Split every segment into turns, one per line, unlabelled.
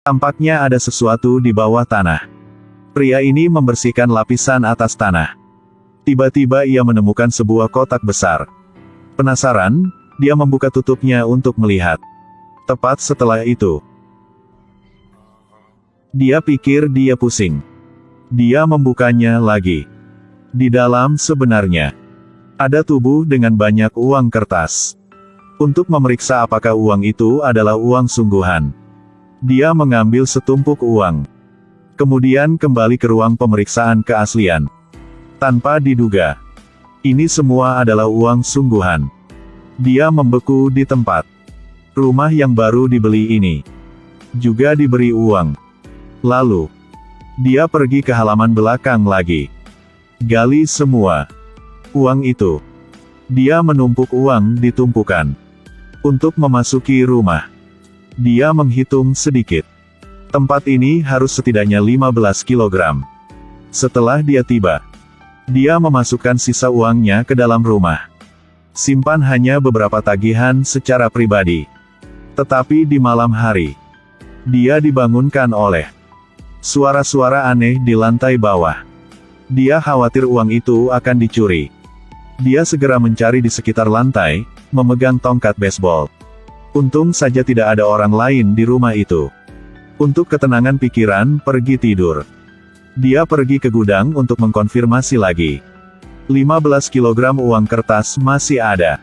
Tampaknya ada sesuatu di bawah tanah. Pria ini membersihkan lapisan atas tanah. Tiba-tiba ia menemukan sebuah kotak besar. Penasaran, dia membuka tutupnya untuk melihat. Tepat setelah itu, dia pikir dia pusing. Dia membukanya lagi. Di dalam sebenarnya ada tubuh dengan banyak uang kertas. Untuk memeriksa apakah uang itu adalah uang sungguhan, dia mengambil setumpuk uang. Kemudian kembali ke ruang pemeriksaan keaslian. Tanpa diduga, ini semua adalah uang sungguhan. Dia membeku di tempat. Rumah yang baru dibeli ini juga diberi uang. Lalu, dia pergi ke halaman belakang lagi. Gali semua uang itu. Dia menumpuk uang di tumpukan. Untuk memasuki rumah, dia menghitung sedikit. Tempat ini harus setidaknya 15 kg. Setelah dia tiba, dia memasukkan sisa uangnya ke dalam rumah. Simpan hanya beberapa tagihan secara pribadi. Tetapi di malam hari, dia dibangunkan oleh suara-suara aneh di lantai bawah. Dia khawatir uang itu akan dicuri. Dia segera mencari di sekitar lantai, memegang tongkat baseball. Untung saja tidak ada orang lain di rumah itu. Untuk ketenangan pikiran, pergi tidur. Dia pergi ke gudang untuk mengkonfirmasi lagi. 15 kg uang kertas masih ada.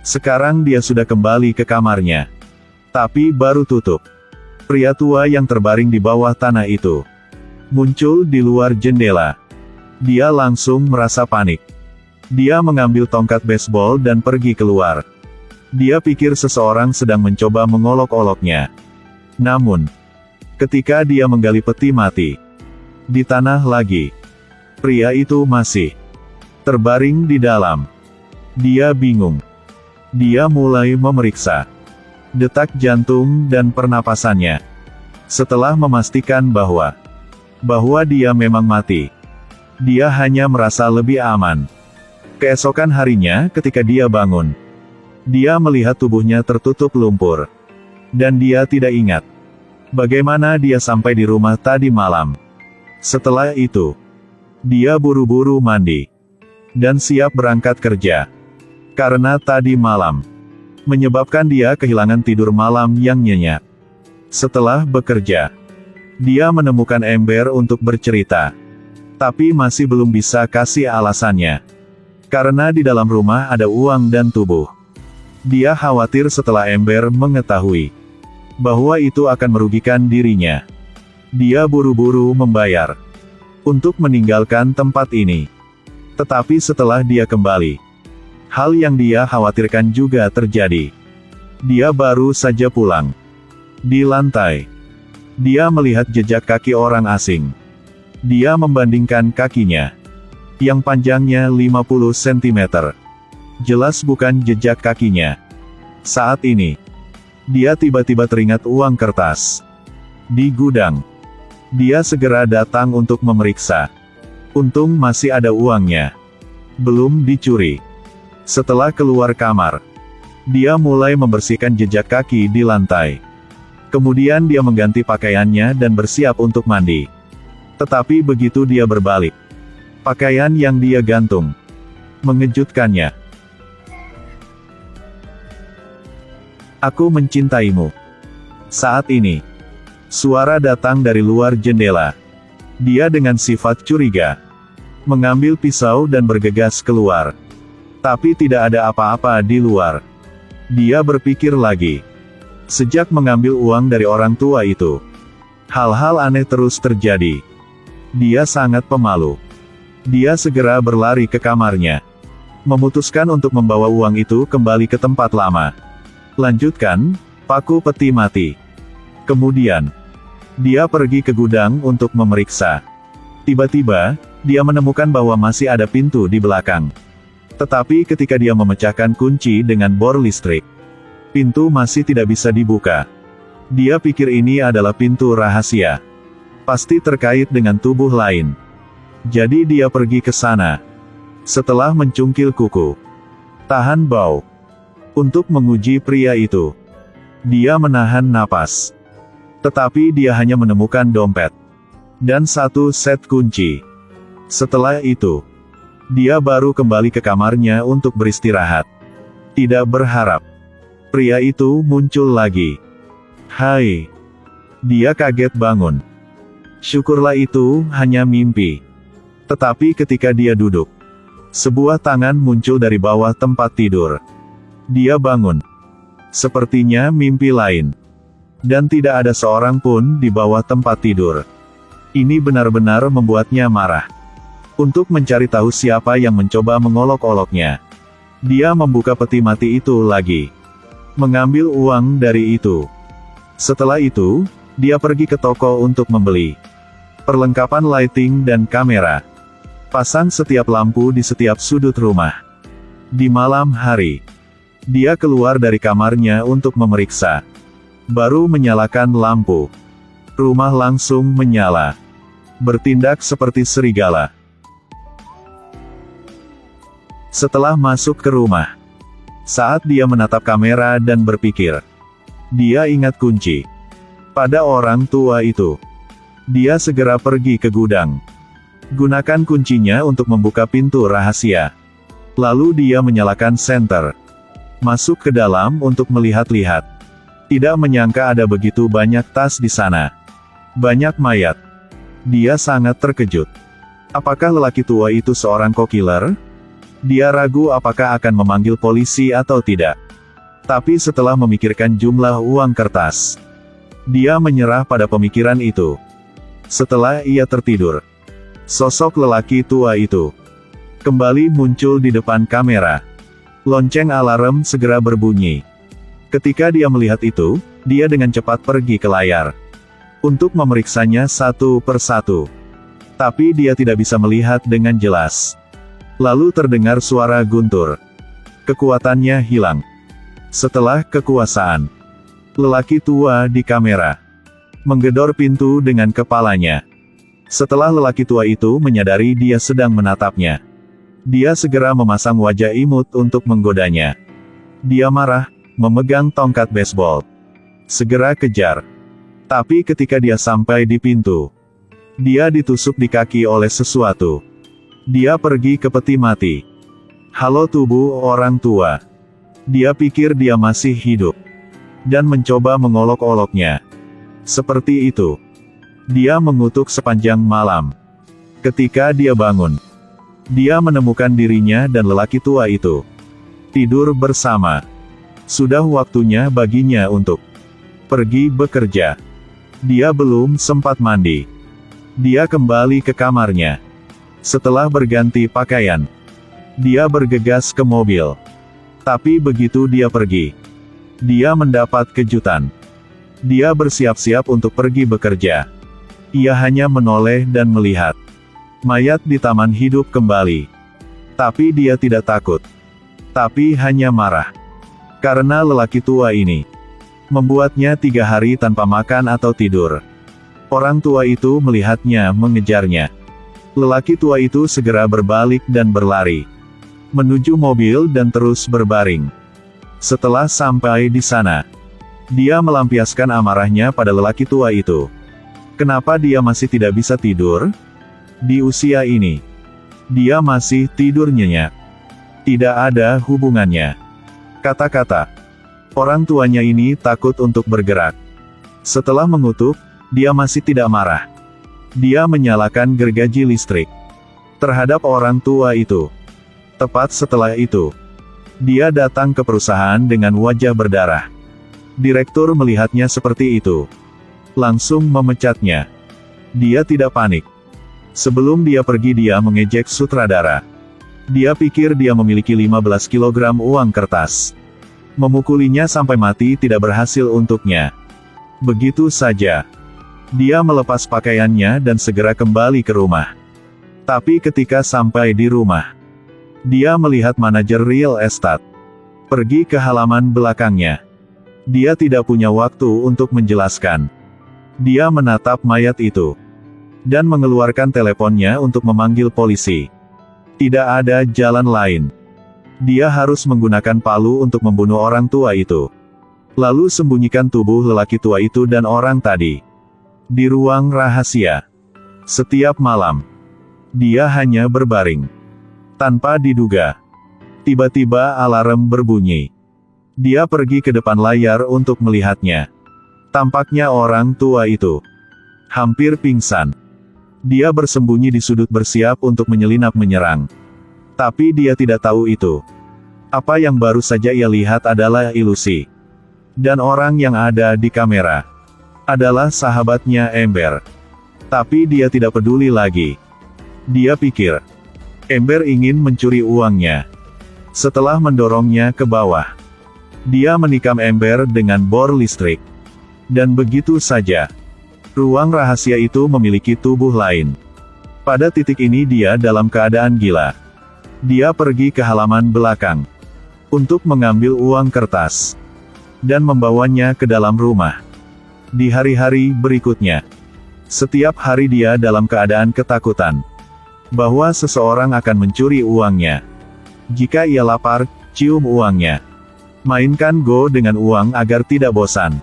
Sekarang dia sudah kembali ke kamarnya. Tapi baru tutup. Pria tua yang terbaring di bawah tanah itu muncul di luar jendela. Dia langsung merasa panik. Dia mengambil tongkat baseball dan pergi keluar. Dia pikir seseorang sedang mencoba mengolok-oloknya. Namun, ketika dia menggali peti mati di tanah lagi, pria itu masih terbaring di dalam. Dia bingung. Dia mulai memeriksa detak jantung dan pernapasannya. Setelah memastikan bahwa dia memang mati, dia hanya merasa lebih aman. Keesokan harinya ketika dia bangun, dia melihat tubuhnya tertutup lumpur. Dan dia tidak ingat bagaimana dia sampai di rumah tadi malam. Setelah itu, dia buru-buru mandi dan siap berangkat kerja. Karena tadi malam menyebabkan dia kehilangan tidur malam yang nyenyak. Setelah bekerja, dia menemukan ember untuk bercerita. Tapi masih belum bisa kasih alasannya. Karena di dalam rumah ada uang dan tubuh. Dia khawatir setelah ember mengetahui bahwa itu akan merugikan dirinya. Dia buru-buru membayar untuk meninggalkan tempat ini. Tetapi setelah dia kembali, hal yang dia khawatirkan juga terjadi. Dia baru saja pulang. Di lantai, dia melihat jejak kaki orang asing. Dia membandingkan kakinya, yang panjangnya 50 cm. Jelas bukan jejak kakinya. Saat ini, dia tiba-tiba teringat uang kertas di gudang. Dia segera datang untuk memeriksa. Untung masih ada uangnya. Belum dicuri. Setelah keluar kamar, dia mulai membersihkan jejak kaki di lantai. Kemudian dia mengganti pakaiannya dan bersiap untuk mandi. Tetapi begitu dia berbalik, pakaian yang dia gantung mengejutkannya. Aku mencintaimu. Saat ini, suara datang dari luar jendela. Dia dengan sifat curiga mengambil pisau dan bergegas keluar. Tapi tidak ada apa-apa di luar. Dia berpikir lagi. Sejak mengambil uang dari orang tua itu, hal-hal aneh terus terjadi. Dia sangat pemalu. Dia segera berlari ke kamarnya. Memutuskan untuk membawa uang itu kembali ke tempat lama. Lanjutkan, paku peti mati. Kemudian, dia pergi ke gudang untuk memeriksa. Tiba-tiba, dia menemukan bahwa masih ada pintu di belakang. Tetapi ketika dia memecahkan kunci dengan bor listrik, pintu masih tidak bisa dibuka. Dia pikir ini adalah pintu rahasia. Pasti terkait dengan tubuh lain. Jadi dia pergi ke sana. Setelah mencungkil kuku, tahan bau, untuk menguji pria itu, dia menahan napas. Tetapi dia hanya menemukan dompet dan satu set kunci. Setelah itu, dia baru kembali ke kamarnya untuk beristirahat. Tidak berharap, pria itu muncul lagi. Hai! Dia kaget bangun. Syukurlah itu hanya mimpi. Tetapi ketika dia duduk, sebuah tangan muncul dari bawah tempat tidur. Dia bangun. Sepertinya mimpi lain. Dan tidak ada seorang pun di bawah tempat tidur. Ini benar-benar membuatnya marah. Untuk mencari tahu siapa yang mencoba mengolok-oloknya, dia membuka peti mati itu lagi. Mengambil uang dari itu. Setelah itu, dia pergi ke toko untuk membeli perlengkapan lighting dan kamera. Pasang setiap lampu di setiap sudut rumah. Di malam hari, dia keluar dari kamarnya untuk memeriksa. Baru menyalakan lampu, rumah langsung menyala. Bertindak seperti serigala. Setelah masuk ke rumah, saat dia menatap kamera dan berpikir, dia ingat kunci pada orang tua itu. Dia segera pergi ke gudang. Gunakan kuncinya untuk membuka pintu rahasia. Lalu dia menyalakan senter. Masuk ke dalam untuk melihat-lihat. Tidak menyangka ada begitu banyak tas di sana. Banyak mayat. Dia sangat terkejut. Apakah lelaki tua itu seorang co-killer? Dia ragu apakah akan memanggil polisi atau tidak. Tapi setelah memikirkan jumlah uang kertas, dia menyerah pada pemikiran itu. Setelah ia tertidur, sosok lelaki tua itu kembali muncul di depan kamera. Lonceng alarm segera berbunyi. Ketika dia melihat itu, dia dengan cepat pergi ke layar untuk memeriksanya satu persatu. Tapi dia tidak bisa melihat dengan jelas. Lalu terdengar suara guntur. Kekuatannya hilang. Setelah kekuasaan, lelaki tua di kamera menggedor pintu dengan kepalanya. Setelah lelaki tua itu menyadari dia sedang menatapnya, dia segera memasang wajah imut untuk menggodanya. Dia marah, memegang tongkat baseball. Segera kejar. Tapi ketika dia sampai di pintu, dia ditusuk di kaki oleh sesuatu. Dia pergi ke peti mati. Halo tubuh orang tua. Dia pikir dia masih hidup. Dan mencoba mengolok-oloknya. Seperti itu. Dia mengutuk sepanjang malam. Ketika dia bangun, dia menemukan dirinya dan lelaki tua itu tidur bersama. Sudah waktunya baginya untuk pergi bekerja. Dia belum sempat mandi. Dia kembali ke kamarnya. Setelah berganti pakaian, dia bergegas ke mobil. Tapi begitu dia pergi, dia mendapat kejutan. Dia bersiap-siap untuk pergi bekerja. Ia hanya menoleh dan melihat mayat di taman hidup kembali. Tapi dia tidak takut. Tapi hanya marah. Karena lelaki tua ini membuatnya 3 hari tanpa makan atau tidur. Orang tua itu melihatnya mengejarnya. Lelaki tua itu segera berbalik dan berlari menuju mobil dan terus berbaring. Setelah sampai di sana, dia melampiaskan amarahnya pada lelaki tua itu. Kenapa dia masih tidak bisa tidur? Di usia ini, dia masih tidur nyenyak. Tidak ada hubungannya. Kata-kata orang tuanya ini takut untuk bergerak. Setelah mengutuk, dia masih tidak marah. Dia menyalakan gergaji listrik terhadap orang tua itu. Tepat setelah itu, dia datang ke perusahaan dengan wajah berdarah. Direktur melihatnya seperti itu, langsung memecatnya. Dia tidak panik. Sebelum dia pergi, dia mengejek sutradara. Dia pikir dia memiliki 15 kg uang kertas. Memukulinya sampai mati tidak berhasil untuknya. Begitu saja. Dia melepas pakaiannya dan segera kembali ke rumah. Tapi ketika sampai di rumah, dia melihat manajer real estate pergi ke halaman belakangnya. Dia tidak punya waktu untuk menjelaskan. Dia menatap mayat itu dan mengeluarkan teleponnya untuk memanggil polisi. Tidak ada jalan lain. Dia harus menggunakan palu untuk membunuh orang tua itu. Lalu sembunyikan tubuh lelaki tua itu dan orang tadi di ruang rahasia. Setiap malam, dia hanya berbaring. Tanpa diduga, tiba-tiba alarm berbunyi. Dia pergi ke depan layar untuk melihatnya. Tampaknya orang tua itu hampir pingsan. Dia bersembunyi di sudut bersiap untuk menyelinap menyerang. Tapi dia tidak tahu itu. Apa yang baru saja ia lihat adalah ilusi. Dan orang yang ada di kamera adalah sahabatnya Ember. Tapi dia tidak peduli lagi. Dia pikir, Ember ingin mencuri uangnya. Setelah mendorongnya ke bawah, dia menikam Ember dengan bor listrik. Dan begitu saja. Ruang rahasia itu memiliki tubuh lain. Pada titik ini dia dalam keadaan gila. Dia pergi ke halaman belakang untuk mengambil uang kertas dan membawanya ke dalam rumah. Di hari-hari berikutnya, setiap hari dia dalam keadaan ketakutan bahwa seseorang akan mencuri uangnya. Jika ia lapar, cium uangnya. Mainkan Go dengan uang agar tidak bosan.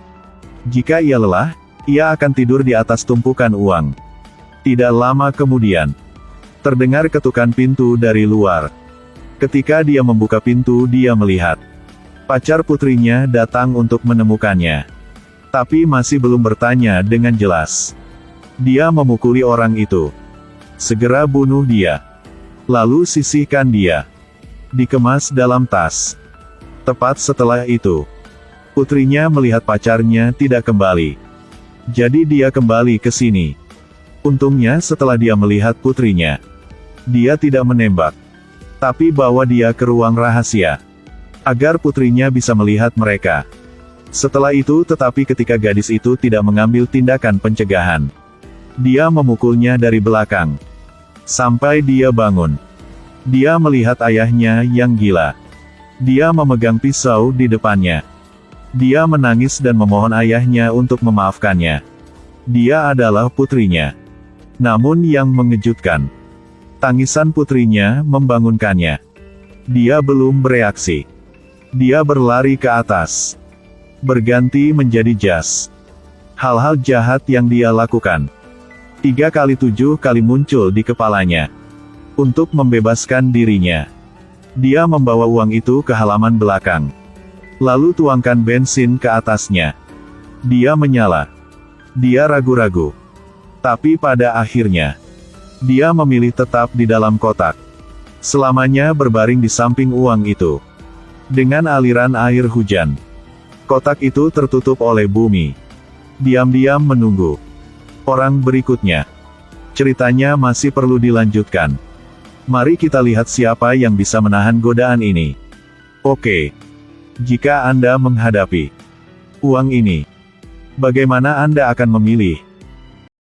Jika ia lelah, ia akan tidur di atas tumpukan uang. Tidak lama kemudian, terdengar ketukan pintu dari luar. Ketika dia membuka pintu, dia melihat pacar putrinya datang untuk menemukannya. Tapi masih belum bertanya dengan jelas. Dia memukuli orang itu. Segera bunuh dia. Lalu sisihkan dia. Dikemas dalam tas. Tepat setelah itu, putrinya melihat pacarnya tidak kembali. Jadi dia kembali ke sini. Untungnya setelah dia melihat putrinya, dia tidak menembak. Tapi bawa dia ke ruang rahasia agar putrinya bisa melihat mereka. Setelah itu tetapi ketika gadis itu tidak mengambil tindakan pencegahan, dia memukulnya dari belakang. Sampai dia bangun. Dia melihat ayahnya yang gila. Dia memegang pisau di depannya. Dia menangis dan memohon ayahnya untuk memaafkannya. Dia adalah putrinya. Namun yang mengejutkan, tangisan putrinya membangunkannya. Dia belum bereaksi. Dia berlari ke atas. Berganti menjadi jas. Hal-hal jahat yang dia lakukan 3 kali 7 kali muncul di kepalanya. Untuk membebaskan dirinya, dia membawa uang itu ke halaman belakang. Lalu tuangkan bensin ke atasnya. Dia menyala. Dia ragu-ragu. Tapi pada akhirnya, dia memilih tetap di dalam kotak. Selamanya berbaring di samping uang itu. Dengan aliran air hujan, kotak itu tertutup oleh bumi. Diam-diam menunggu orang berikutnya. Ceritanya masih perlu dilanjutkan. Mari kita lihat siapa yang bisa menahan godaan ini. Oke. Jika Anda menghadapi uang ini, bagaimana Anda akan memilih?